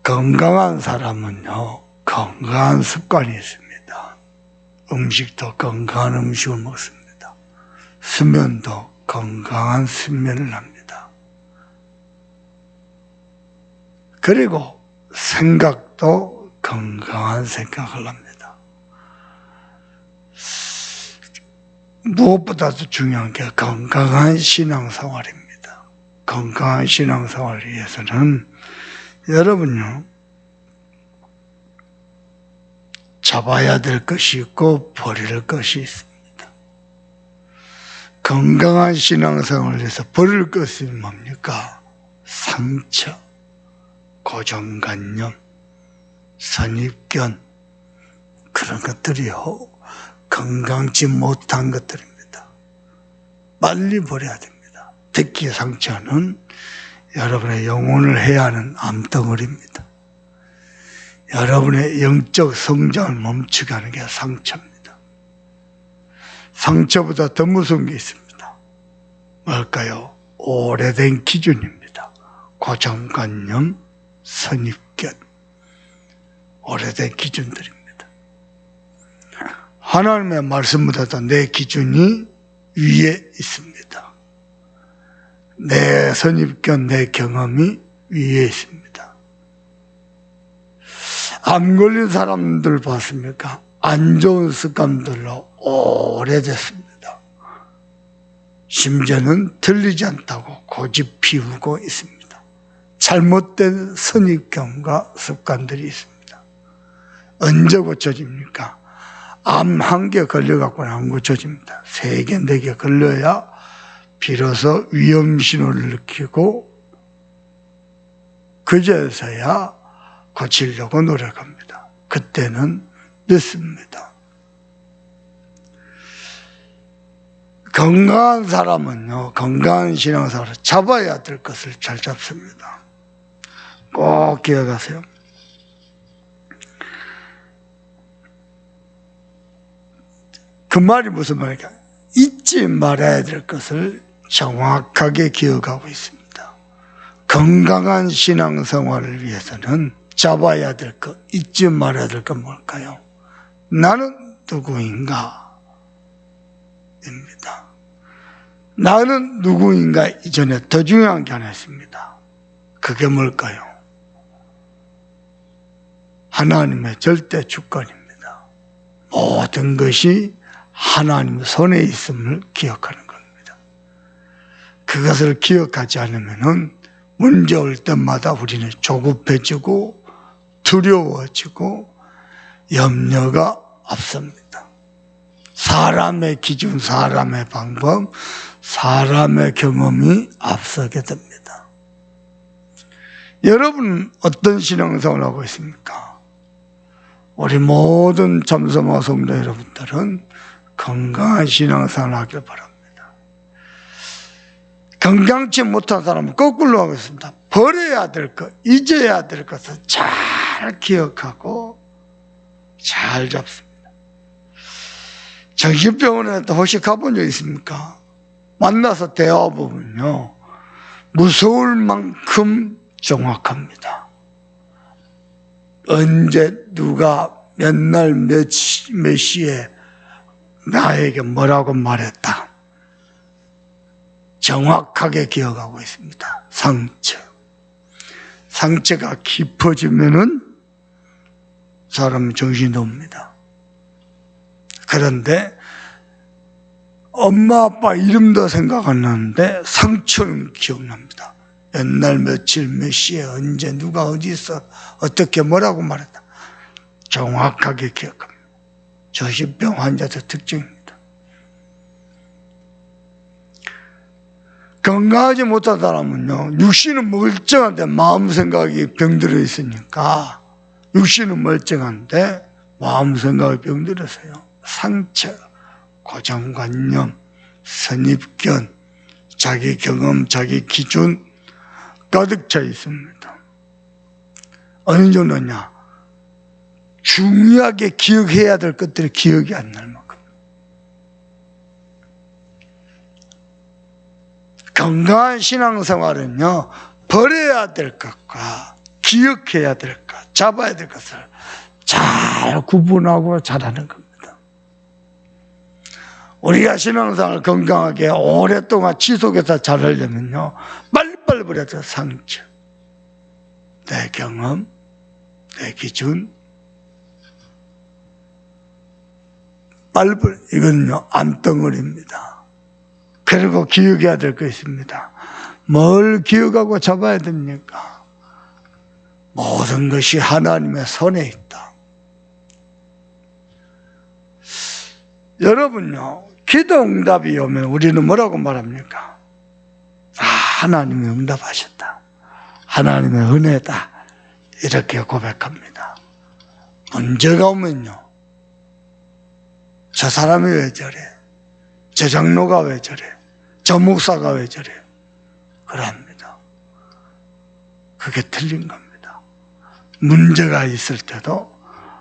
건강한 사람은요, 건강한 습관이 있습니다. 음식도 건강한 음식을 먹습니다. 수면도 건강한 수면을 합니다. 그리고 생각도 건강한 생각을 합니다. 무엇보다도 중요한 게 건강한 신앙생활입니다. 건강한 신앙생활을 위해서는 여러분요, 잡아야 될 것이 있고 버릴 것이 있습니다. 건강한 신앙생활을 위해서 버릴 것이 뭡니까? 상처, 고정관념, 선입견, 그런 것들이요, 건강치 못한 것들입니다. 빨리 버려야 됩니다. 특히 상처는 여러분의 영혼을 해야 하는 암덩어리입니다. 여러분의 영적 성장을 멈추게 하는 게 상처입니다. 상처보다 더 무서운 게 있습니다. 뭘까요? 오래된 기준입니다. 고정관념, 선입견, 오래된 기준들입니다. 하나님의 말씀보다도 내 기준이 위에 있습니다. 내 선입견, 내 경험이 위에 있습니다. 암 걸린 사람들 봤습니까? 안 좋은 습관들로 오래됐습니다. 심지어는 틀리지 않다고 고집 피우고 있습니다. 잘못된 선입견과 습관들이 있습니다. 언제 고쳐집니까? 암 한 개 걸려갖고는 안 고쳐집니다. 3개, 4개 걸려야 비로소 위험 신호를 느끼고 그제서야 고치려고 노력합니다. 그때는 늦습니다. 건강한 사람은요, 건강한 신앙생활을 잡아야 될 것을 잘 잡습니다. 꼭 기억하세요. 그 말이 무슨 말일까? 잊지 말아야 될 것을 정확하게 기억하고 있습니다. 건강한 신앙생활을 위해서는 잡아야 될 것, 잊지 말아야 될 것 뭘까요? 나는 누구인가? 입니다. 나는 누구인가 이전에 더 중요한 게 하나 있습니다. 그게 뭘까요? 하나님의 절대 주권입니다. 모든 것이 하나님 손에 있음을 기억하는 겁니다. 그것을 기억하지 않으면은 문제 올 때마다 우리는 조급해지고 두려워지고 염려가 앞섭니다. 사람의 기준, 사람의 방법, 사람의 경험이 앞서게 됩니다. 여러분은 어떤 신앙생활을 하고 있습니까? 우리 모든 참소마 성도 여러분들은 건강한 신앙생활을 하길 바랍니다. 건강치 못한 사람은 거꾸로 하고 있습니다. 버려야 될 것, 잊어야 될 것을 잘 기억하고 잘 잡습니다. 정신병원에 혹시 가본 적 있습니까? 만나서 대화해보면요, 무서울 만큼 정확합니다. 언제 누가 몇 날 몇 시에 나에게 뭐라고 말했다, 정확하게 기억하고 있습니다. 상처가 깊어지면은 사람은 정신이 놉니다. 그런데 엄마 아빠 이름도 생각 안 나는데 상처는 기억납니다. 옛날 며칠 몇 시에 언제 누가 어디서 어떻게 뭐라고 말했다, 정확하게 기억합니다. 정신병 환자들 특징입니다. 건강하지 못한 사람은요, 육신은 멀쩡한데 마음 생각이 병들어 있으니까, 육신은 멀쩡한데 마음 생각이 병들어서요, 상처, 고정관념, 선입견, 자기 경험, 자기 기준 가득 차 있습니다. 어느 정도냐? 중요하게 기억해야 될 것들이 기억이 안 날 만큼. 건강한 신앙생활은요, 버려야 될 것과 기억해야 될 것, 잡아야 될 것을 잘 구분하고 잘하는 겁니다. 우리가 신앙생활을 건강하게 오랫동안 지속해서 잘하려면요, 빨리빨리 버려야 돼요. 상처, 내 경험, 내 기준, 빨리빨리. 이건요, 암덩어리입니다. 그리고 기억해야 될 것입니다. 뭘 기억하고 잡아야 됩니까? 모든 것이 하나님의 손에 있다. 여러분요, 기도 응답이 오면 우리는 뭐라고 말합니까? 하나님이 응답하셨다. 하나님의 은혜다. 이렇게 고백합니다. 문제가 오면요, 저 사람이 왜 저래? 저 장로가 왜 저래? 저 목사가 왜 저래? 그럽니다. 그게 틀린 겁니다. 문제가 있을 때도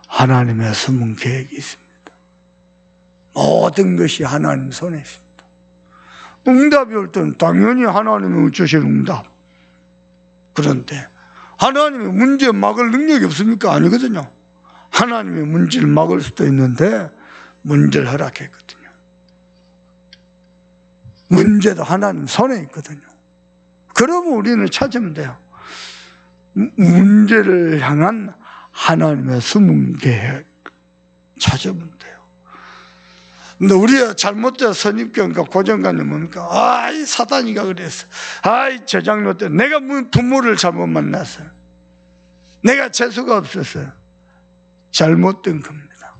하나님의 숨은 계획이 있습니다. 모든 것이 하나님 손에 있습니다. 응답이 올 때는 당연히 하나님이 주신 응답. 그런데 하나님이 문제 막을 능력이 없습니까? 아니거든요. 하나님이 문제를 막을 수도 있는데 문제를 허락했거든요. 문제도 하나님 손에 있거든요. 그러면 우리는 찾으면 돼요. 문제를 향한 하나님의 숨은 계획 찾으면 돼요. 근데 우리가 잘못된 선입견과 고정관념은 뭡니까? 이 사단이가 그랬어. 이 저 장로 때 내가 부모를 잘못 만났어요. 내가 재수가 없었어요. 잘못된 겁니다.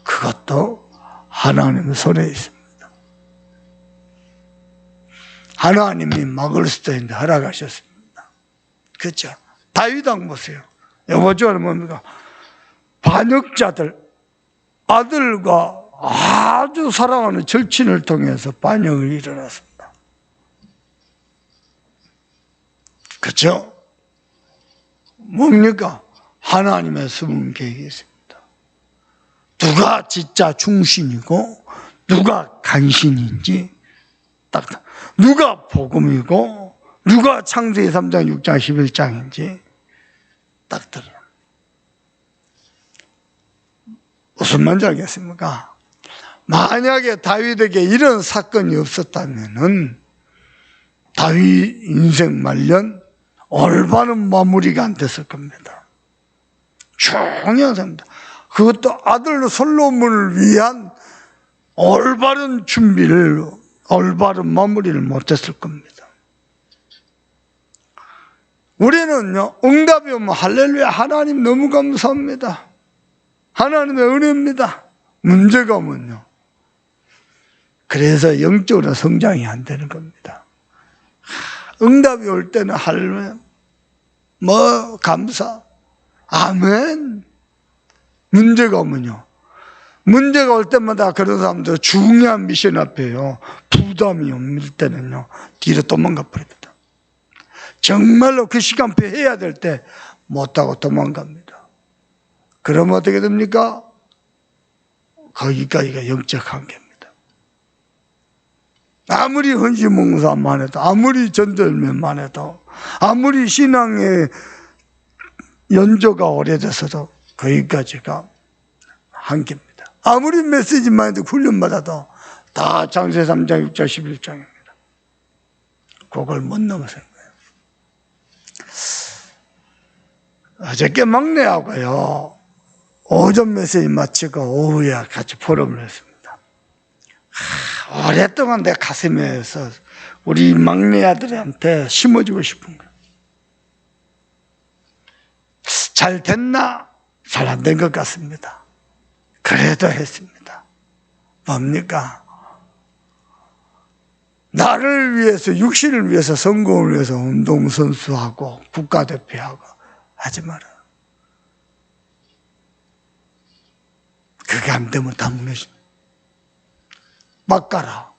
그것도 하나님의 손에 있습니다. 하나님이 막을 수도 있는데 허락하셨습니다. 그렇죠? 다윗 왕 보세요. 여호와는 뭡니까? 반역자들, 아들과 아주 사랑하는 절친을 통해서 반역이 일어났습니다. 그렇죠? 뭡니까? 하나님의 숨은 계획이 있습니다. 누가 진짜 중심이고 누가 간신인지 딱, 누가 복음이고 누가 창세기 3장 6장 11장인지 딱 들어요. 무슨 말인지 알겠습니까? 만약에 다윗에게 이런 사건이 없었다면은 다윗 인생 말년 올바른 마무리가 안 됐을 겁니다. 중요한 사람입니다. 그것도 아들 솔로몬을 위한 올바른 준비를, 올바른 마무리를 못했을 겁니다. 우리는요, 응답이 오면 할렐루야, 하나님 너무 감사합니다. 하나님의 은혜입니다. 문제가 오면요, 그래서 영적으로 성장이 안 되는 겁니다. 응답이 올 때는 할렐루야, 감사, 아멘. 문제가 오면요, 문제가 올 때마다 그런 사람들 중요한 미션 앞에요, 부담이 올 때는요, 뒤로 도망가 버립니다. 정말로 그 시간표에 해야 될 때 못하고 도망갑니다. 그러면 어떻게 됩니까? 거기까지가 영적 한계입니다. 아무리 헌신봉사만 해도, 아무리 전도열매만 해도, 아무리 신앙의 연조가 오래돼서도 거기까지가 한계입니다. 아무리 메시지만 해도 훈련받아도 다 창세기 3장 6장 11장입니다. 그걸 못 넘어선 거예요. 어저께 막내하고요, 오전 메시지 마치고 오후에 같이 포럼을 했습니다. 오랫동안 내 가슴에서 우리 막내 아들한테 심어주고 싶은 거예요. 잘 됐나? 잘 안 된 것 같습니다. 그래도 했습니다. 뭡니까? 나를 위해서, 육신을 위해서, 성공을 위해서 운동선수하고 국가대표하고 하지 마라. 그게 안 되면 다 무너집니다. 바꿔라.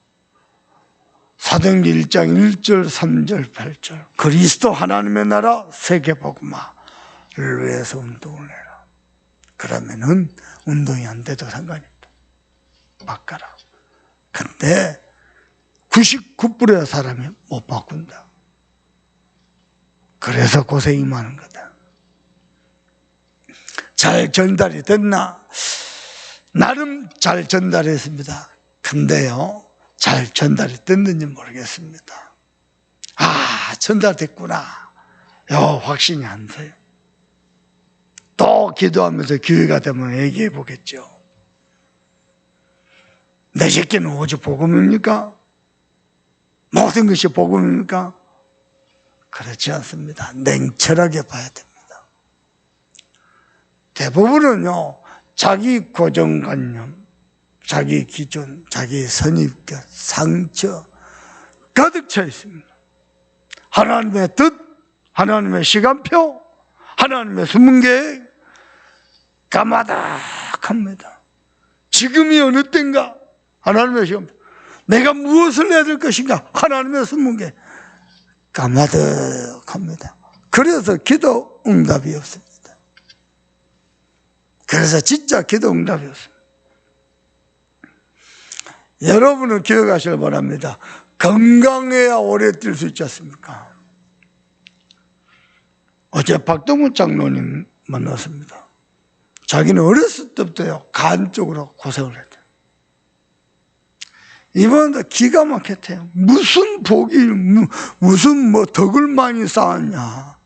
사도행전 1장 1절 3절 8절 그리스도 하나님의 나라 세계복음화를 위해서 운동을 해라. 그러면은 운동이 안 돼도 상관이 없다. 바꿔라. 근데 99%의 사람이 못 바꾼다. 그래서 고생이 많은 거다. 잘 전달이 됐나? 나름 잘 전달했습니다. 근데요, 잘 전달이 됐는지 모르겠습니다. 아, 전달됐구나. 확신이 안 돼요. 또 기도하면서 기회가 되면 얘기해 보겠죠. 내 새끼는 오직 복음입니까? 모든 것이 복음입니까? 그렇지 않습니다. 냉철하게 봐야 됩니다. 대부분은요, 자기 고정관념, 자기 기준, 자기 선입견, 상처 가득 차 있습니다. 하나님의 뜻, 하나님의 시간표, 하나님의 수문계획 까마득합니다. 지금이 어느 때인가? 하나님의 시간표. 내가 무엇을 해야 될 것인가? 하나님의 수문계획 까마득합니다. 그래서 기도 응답이 없습니다. 그래서 진짜 기도 응답이 없습니다. 여러분은 기억하시길 바랍니다. 건강해야 오래 뛸 수 있지 않습니까? 어제 박동훈 장로님 만났습니다. 자기는 어렸을 때부터요, 간 쪽으로 고생을 했대요. 이번에도 기가 막혔대요. 무슨 복이, 무슨 덕을 많이 쌓았냐.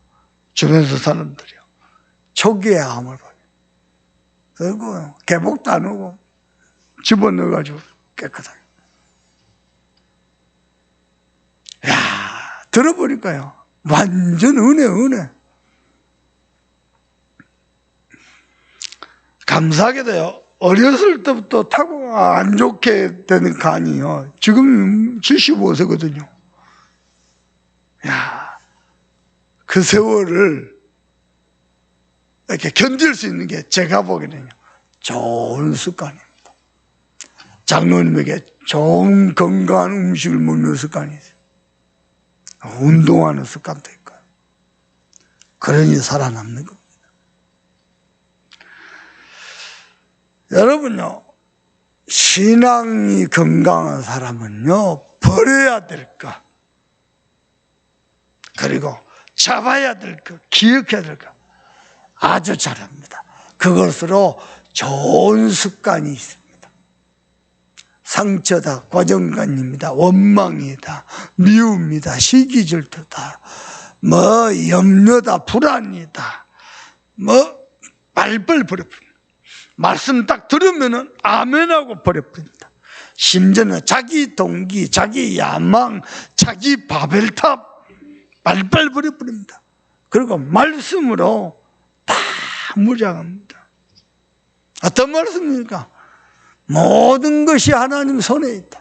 주변에서 사람들이요. 초기에 암을 받아요. 그리고 개복도 안 오고 집어넣어가지고 깨끗하게. 야, 들어보니까요, 완전 은혜. 감사하게도요, 어렸을 때부터 타고 안 좋게 되는 간이요, 지금 75세거든요. 야, 그 세월을 이렇게 견딜 수 있는 게 제가 보기에는요, 좋은 습관입니다. 장로님에게 좋은 건강한 음식을 먹는 습관이 있어요. 운동하는 습관도 있고. 그러니 살아남는 겁니다. 여러분요, 신앙이 건강한 사람은요, 버려야 될 것, 그리고 잡아야 될 것, 기억해야 될 것 아주 잘합니다. 그것으로 좋은 습관이 있습니다. 상처다, 고정관념이다, 원망이다, 미움이다, 시기질투다, 염려다, 불안이다, 빨빨 버려버립니다. 말씀 딱 들으면은 아멘하고 버려버립니다. 심지어는 자기 동기, 자기 야망, 자기 바벨탑 빨빨 버려버립니다. 그리고 말씀으로 다 무장합니다. 어떤 말씀입니까? 모든 것이 하나님 손에 있다.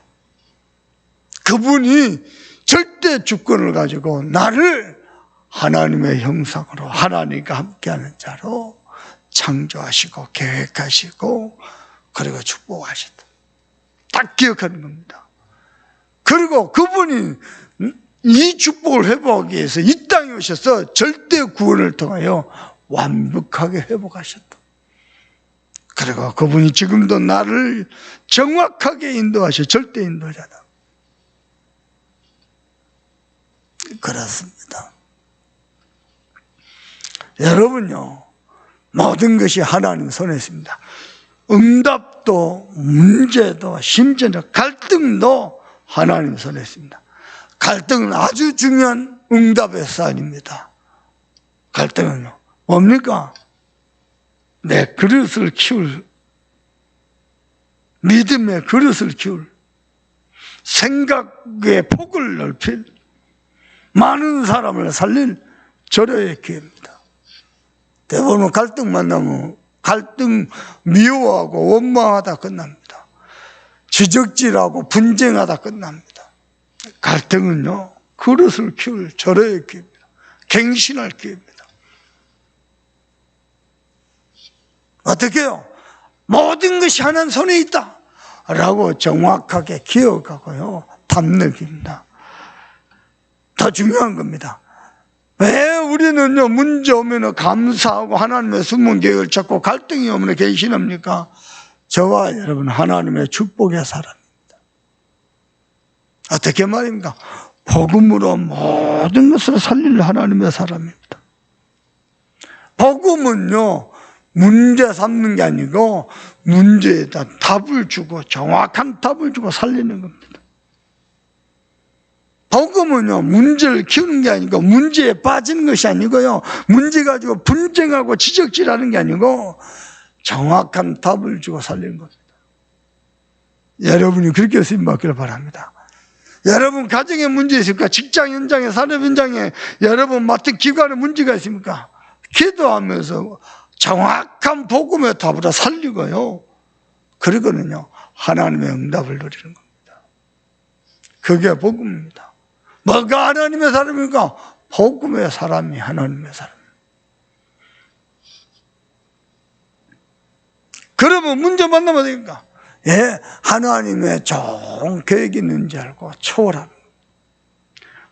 그분이 절대 주권을 가지고 나를 하나님의 형상으로, 하나님과 함께하는 자로 창조하시고 계획하시고 그리고 축복하셨다. 딱 기억하는 겁니다. 그리고 그분이 이 축복을 회복하기 위해서 이 땅에 오셔서 절대 구원을 통하여 완벽하게 회복하셨다. 그리고 그분이 지금도 나를 정확하게 인도하셔. 절대 인도자다. 그렇습니다. 여러분요, 모든 것이 하나님 손에 있습니다. 응답도, 문제도, 심지어는 갈등도 하나님 손에 있습니다. 갈등은 아주 중요한 응답의 사안입니다. 갈등은요, 뭡니까? 내 그릇을 키울, 믿음의 그릇을 키울, 생각의 폭을 넓힐, 많은 사람을 살릴 절호의 기회입니다. 대부분 갈등 만나면 갈등 미워하고 원망하다 끝납니다. 지적질하고 분쟁하다 끝납니다. 갈등은요, 그릇을 키울 절호의 기회입니다. 갱신할 기회입니다. 어떻게 해요? 모든 것이 하나님 손에 있다 라고 정확하게 기억하고요, 담력입니다. 더 중요한 겁니다. 왜 우리는요, 문제 오면 감사하고 하나님의 숨은 계획을 찾고 갈등이 오면 개신합니까? 저와 여러분 하나님의 축복의 사람입니다. 어떻게 말입니까? 복음으로 모든 것을 살릴 하나님의 사람입니다. 복음은요, 문제 삼는 게 아니고 문제에다 답을 주고 정확한 답을 주고 살리는 겁니다. 복음은요, 문제를 키우는 게 아니고 문제에 빠지는 것이 아니고요, 문제 가지고 분쟁하고 지적질하는 게 아니고 정확한 답을 주고 살리는 겁니다. 여러분이 그렇게 쓰임받기를 바랍니다. 여러분 가정에 문제 있습니까? 직장 현장에, 산업 현장에 여러분 맡은 기관에 문제가 있습니까? 기도하면서 정확한 복음의 답으로 살리고요, 그러거든요, 하나님의 응답을 누리는 겁니다. 그게 복음입니다. 뭐가 하나님의 사람입니까? 복음의 사람이 하나님의 사람입니다. 그러면 문제 만나면 됩니까? 예, 하나님의 좋은 계획이 있는지 알고 초월합니다.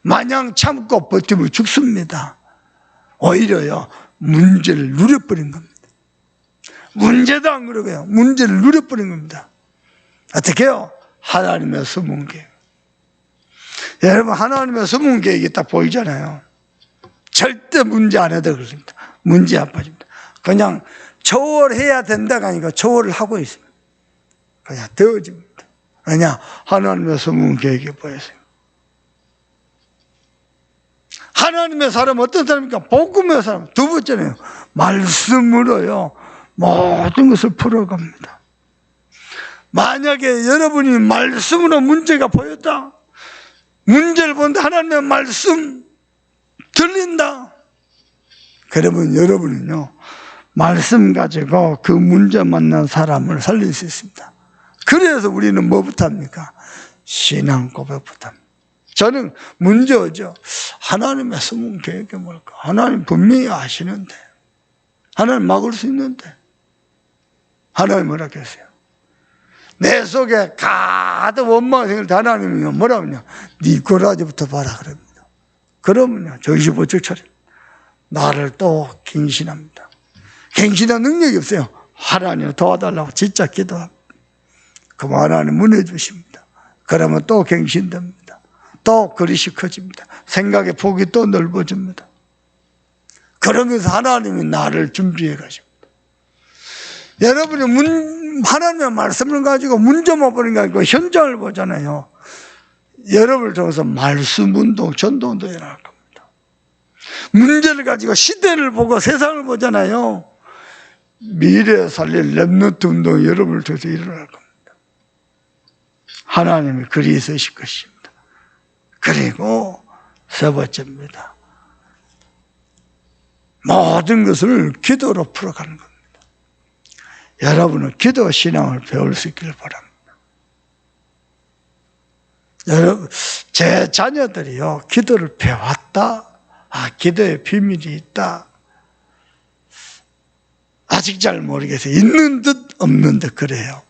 마냥 참고 버티면 죽습니다. 오히려요, 문제를 누려버린 겁니다. 문제도 안 그러고요, 문제를 누려버린 겁니다. 어떻게 해요? 하나님의 숨은 계획. 여러분, 하나님의 숨은 계획이 딱 보이잖아요. 절대 문제 안 해도 그렇습니다. 문제 안 빠집니다. 그냥 초월해야 된다가 아니고 초월을 하고 있습니다. 그냥 되어집니다. 왜냐? 하나님의 숨은 계획이 보였어요. 하나님의 사람 어떤 사람입니까? 복음의 사람. 두 번째는요, 말씀으로요 모든 것을 풀어갑니다. 만약에 여러분이 말씀으로 문제가 보였다, 문제를 본다, 하나님의 말씀 들린다, 그러면 여러분은요 말씀 가지고 그 문제 만난 사람을 살릴 수 있습니다. 그래서 우리는 뭐부터 합니까? 신앙 고백부터 합니다. 저는 문제 오죠. 하나님의 숨은 계획이 뭘까? 하나님 분명히 아시는데, 하나님 막을 수 있는데, 하나님 뭐라 했어요? 내 속에 가득 원망이 생길 때 하나님이 뭐라고 하냐? 네 꼬라지부터 봐라 그럽니다. 그러면요, 정신 번쩍 차려. 나를 또 갱신합니다. 갱신한 능력이 없어요. 하나님 도와달라고 진짜 기도합니다. 그럼 하나님 문해 주십니다. 그러면 또 갱신됩니다. 또 그릇이 커집니다. 생각의 폭이 또 넓어집니다. 그러면서 하나님이 나를 준비해 가십니다. 여러분이 하나님의 말씀을 가지고 문제만 보는 게 아니고 현장을 보잖아요. 여러분을 통해서 말씀 운동, 전도운동 일어날 겁니다. 문제를 가지고 시대를 보고 세상을 보잖아요. 미래에 살릴 렘넌트 운동이 여러분을 통해서 일어날 겁니다. 하나님이 그리 있으실 것입니다. 그리고 세 번째입니다. 모든 것을 기도로 풀어가는 겁니다. 여러분은 기도 신앙을 배울 수 있기를 바랍니다. 여러분, 제 자녀들이요, 기도를 배웠다, 기도에 비밀이 있다, 아직 잘 모르겠어요. 있는 듯 없는 듯 그래요.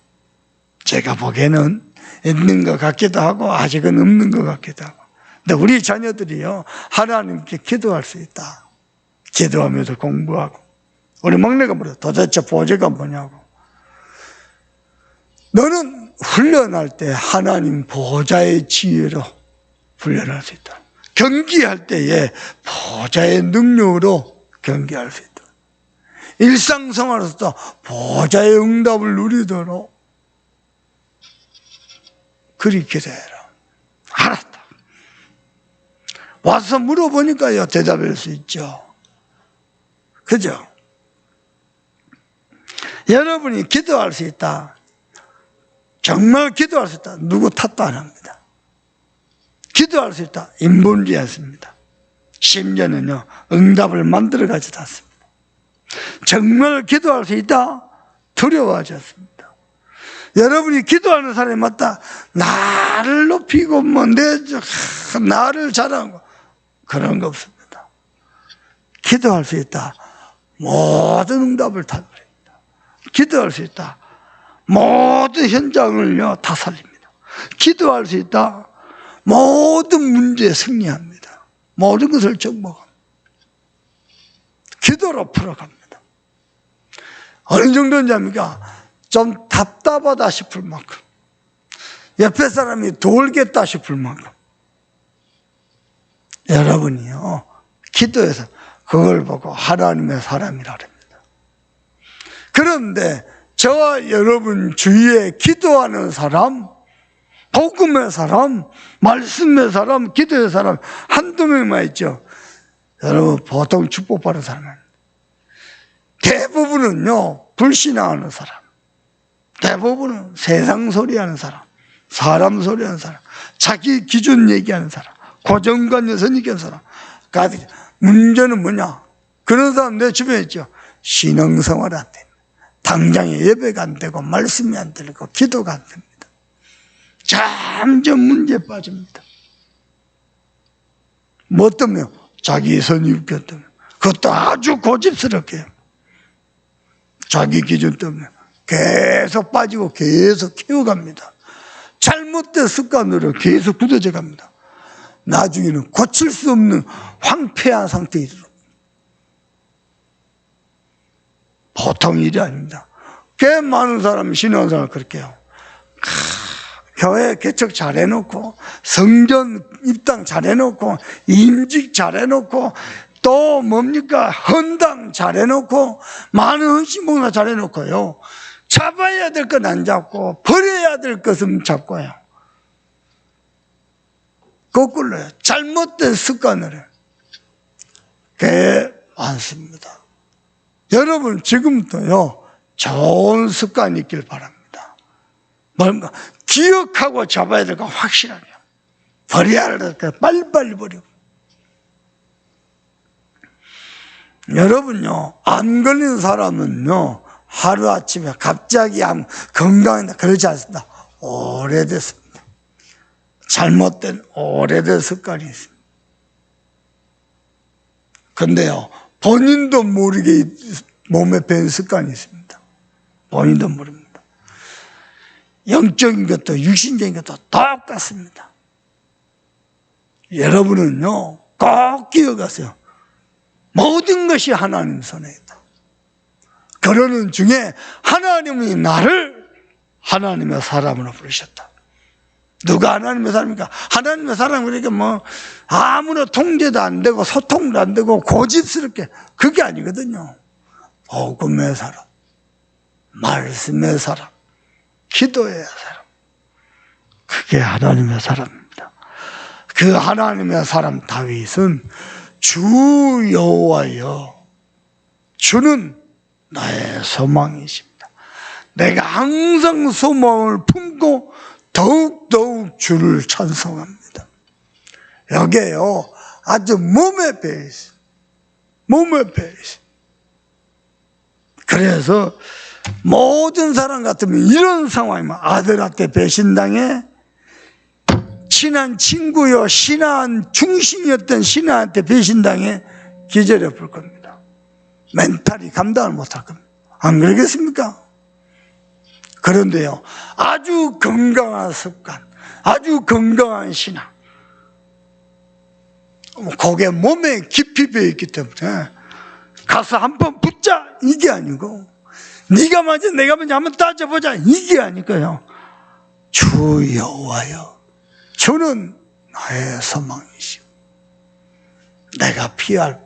제가 보기에는 있는 것 같기도 하고 아직은 없는 것 같기도 하고. 근데 우리 자녀들이요, 하나님께 기도할 수 있다. 기도하면서 공부하고. 우리 막내가 뭐래? 도대체 보좌가 뭐냐고. 너는 훈련할 때 하나님 보좌의 지혜로 훈련할 수 있다. 경기할 때에 보좌의 능력으로 경기할 수 있다. 일상생활에서도 보좌의 응답을 누리도록 그리 기도해라. 알았다. 와서 물어보니까요, 대답할 수 있죠. 그죠? 여러분이 기도할 수 있다. 정말 기도할 수 있다. 누구 탓도 안 합니다. 기도할 수 있다. 인본주의였습니다. 심지어는요, 응답을 만들어 가지도 않습니다. 정말 기도할 수 있다. 두려워하지 않습니다. 여러분이 기도하는 사람이 맞다. 나를 높이고 나를 자랑하고 그런 거 없습니다. 기도할 수 있다. 모든 응답을 다 누립니다. 기도할 수 있다. 모든 현장을요 다 살립니다. 기도할 수 있다. 모든 문제에 승리합니다. 모든 것을 정복합니다. 기도로 풀어갑니다. 어느 정도인지 압니까? 좀 답답하다 싶을 만큼, 옆에 사람이 돌겠다 싶을 만큼, 여러분이요, 기도해서 그걸 보고 하나님의 사람이라 합니다. 그런데 저와 여러분 주위에 기도하는 사람, 복음의 사람, 말씀의 사람, 기도의 사람 한두 명만 있죠. 여러분 보통 축복받은 사람은 대부분은요 불신앙하는 사람, 대부분은 세상 소리하는 사람, 사람 소리하는 사람, 자기 기준 얘기하는 사람, 고정관념 얘기하는 사람. 문제는 뭐냐? 그런 사람 내 주변에 있죠. 신앙생활 안 됩니다. 당장에 예배가 안 되고 말씀이 안 되고 기도가 안 됩니다. 점점 문제에 빠집니다. 뭐 때문에? 자기 선입견 때문에. 그것도 아주 고집스럽게 자기 기준 때문에 계속 빠지고 계속 키워갑니다. 잘못된 습관으로 계속 굳어져 갑니다. 나중에는 고칠 수 없는 황폐한 상태에 이르러 보통 일이 아닙니다. 꽤 많은 사람이 신앙하는 사람을 그렇게 해요. 교회 개척 잘해놓고 성전 입당 잘해놓고 임직 잘해놓고 또 뭡니까 헌당 잘해놓고 많은 헌신봉사 잘해놓고요, 잡아야 될 건 안 잡고 버려야 될 것은 잡고요, 거꾸로요, 잘못된 습관을 꽤 많습니다. 여러분 지금부터요 좋은 습관이 있길 바랍니다. 뭔가 기억하고 잡아야 될 거 확실하게, 버려야 될 거 빨리빨리 버리고. 여러분요, 암 걸린 사람은요 하루아침에 갑자기 암 건강한다 그러지 않습니다. 오래됐습니다. 잘못된 오래된 습관이 있습니다. 근데요 본인도 모르게 몸에 밴 습관이 있습니다. 본인도 모릅니다. 영적인 것도 육신적인 것도 똑같습니다. 여러분은요 꼭 기억하세요. 모든 것이 하나님 손에 있다. 그러는 중에 하나님이 나를 하나님의 사람으로 부르셨다. 누가 하나님의 사람입니까? 하나님의 사람, 그러니까 뭐 아무나 통제도 안 되고 소통도 안 되고 고집스럽게, 그게 아니거든요. 복음의 사람, 말씀의 사람, 기도의 사람, 그게 하나님의 사람입니다. 그 하나님의 사람 다윗은 주 여호와여, 주는 나의 소망이십니다. 내가 항상 소망을 품고 더욱더욱 주를 찬송합니다. 여기에요 아주 몸에 배있어요. 몸에 배있어요. 그래서 모든 사람 같으면 이런 상황이면 아들한테 배신당해, 친한 친구요 신한 중심이었던 신하한테 배신당해 기절해 볼 겁니다. 멘탈이 감당을 못할 겁니다. 안 그러겠습니까? 그런데요 아주 건강한 습관, 아주 건강한 신앙, 그게 몸에 깊이 배어있기 때문에 가서 한번 붙자 이게 아니고, 네가 맞아 내가 맞아 한번 따져보자 이게 아니고요, 주 여호와여, 주는 나의 소망이시오. 내가 피할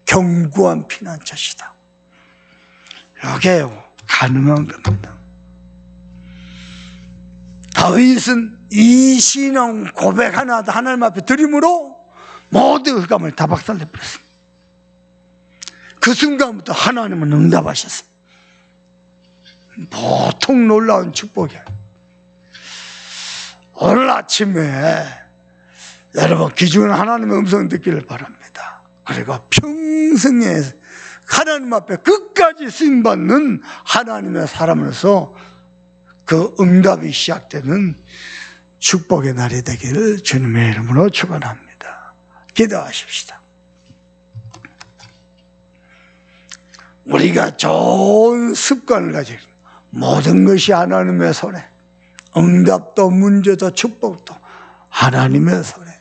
견고한 피난처시다. 이게 가능한 겁니다. 다윗은 이 신앙 고백 하나 하나님 앞에 드림으로 모든 흑암을 다 박살내버렸습니다. 그 순간부터 하나님은 응답하셨습니다. 보통 놀라운 축복이에요. 오늘 아침에 여러분 귀중한 하나님의 음성을 듣기를 바랍니다. 그리고 평생에 하나님 앞에 끝까지 쓰임받는 하나님의 사람으로서 그 응답이 시작되는 축복의 날이 되기를 주님의 이름으로 축원합니다. 기도하십시다. 우리가 좋은 습관을 가지고 모든 것이 하나님의 손에, 응답도 문제도 축복도 하나님의 손에.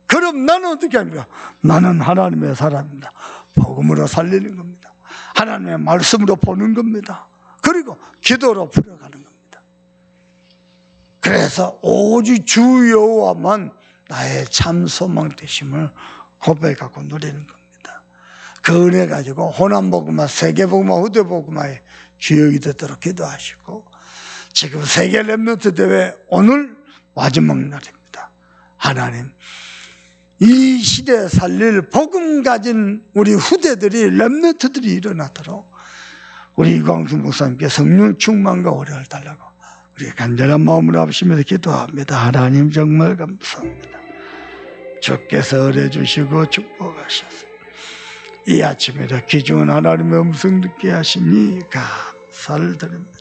그럼 나는 어떻게 합니까? 나는 하나님의 사람입니다. 복음으로 살리는 겁니다. 하나님의 말씀으로 보는 겁니다. 그리고 기도로 풀어가는 겁니다. 그래서 오직 주 여호와만 나의 참 소망 되심을 고백하고 누리는 겁니다. 그 은혜 가지고 호남복음화, 세계복음화, 후대복음화의 주역이 되도록 기도하시고, 지금 세계 렘넌트 대회 오늘 마지막 날입니다. 하나님, 이 시대에 살릴 복음 가진 우리 후대들이, 렘넌트들이 일어나도록 우리 이광수 목사님께 성령 충만과 오래를 달라고 우리 간절한 마음으로 합심해서 기도합니다. 하나님 정말 감사합니다. 주께서 은혜 주시고 축복하셔서 이 아침에도 귀중한 하나님의 음성 듣게 하시니 감사를 드립니다.